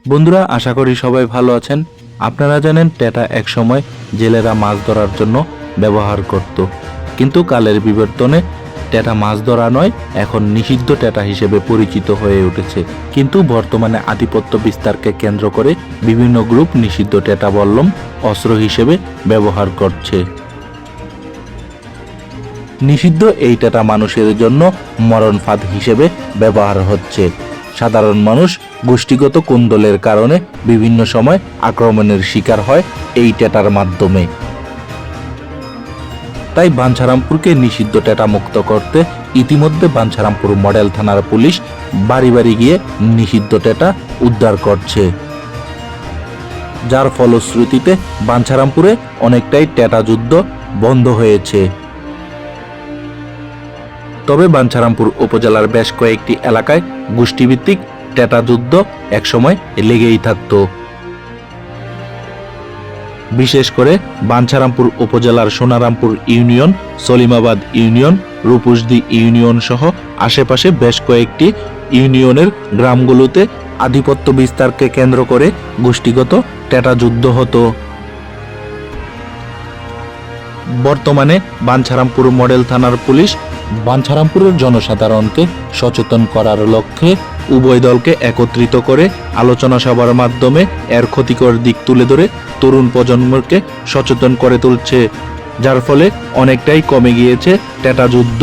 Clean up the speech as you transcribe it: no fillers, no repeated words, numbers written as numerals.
বন্ধুরা, আশা করি সবাই ভালো আছেন। আপনারা জানেন টেটা একসময় জেলেরা মাছ ধরার জন্য ব্যবহার করত, কিন্তু কালের বিবর্তনে টেটা মাছ ধরা নয়, এখন নিষিদ্ধ টেটা হিসেবে পরিচিত হয়ে উঠেছে। কিন্তু বর্তমানে আধিপত্য বিস্তারকে কেন্দ্র করে বিভিন্ন গ্রুপ নিষিদ্ধ টেটা বল্লম অস্ত্র হিসেবে ব্যবহার করছে। নিষিদ্ধ এই টেটা মানুষের জন্য মরণ ফাঁদ হিসেবে ব্যবহার হচ্ছে। সাধারণ মানুষ গোষ্ঠীগত কোন্দলের কারণে বিভিন্ন সময় আক্রমণের শিকার হয় এই টেটার মাধ্যমে। তাই বাঞ্ছারামপুরকে নিষিদ্ধ টেটা মুক্ত করতে ইতিমধ্যে বাঞ্ছারামপুর মডেল থানার পুলিশ বাড়ি বাড়ি গিয়ে নিষিদ্ধ টেটা উদ্ধার করছে, যার ফলশ্রুতিতে বাঞ্ছারামপুরে অনেকটাই টেটা যুদ্ধ বন্ধ হয়েছে। তবে বাঞ্ছারামপুর উপজেলার বেশ কয়েকটি এলাকায় গোষ্ঠীভিত্তিক টেটা যুদ্ধ একসময় লেগেই থাকত। বিশেষ করে বাঞ্ছারামপুর উপজেলার Sonarampur union, Salimabad union, Rupshdi union সহ আশেপাশে বেশ কয়েকটি ইউনিয়নের গ্রামগুলোতে আধিপত্য বিস্তারকে কেন্দ্র করে গোষ্ঠীগত টেটা যুদ্ধ হতো। বর্তমানে বাঞ্ছারামপুর মডেল থানার পুলিশ বাঞ্ছারামপুরের জনসাধারণকে সচেতন করার লক্ষ্যে উভয় দলকে একত্রিত করে আলোচনা সভার মাধ্যমে এর ক্ষতিকর দিক তুলে ধরে তরুণ প্রজন্মকে সচেতন করে তুলছে, যার ফলে অনেকটাই কমে গিয়েছে টেটা যুদ্ধ।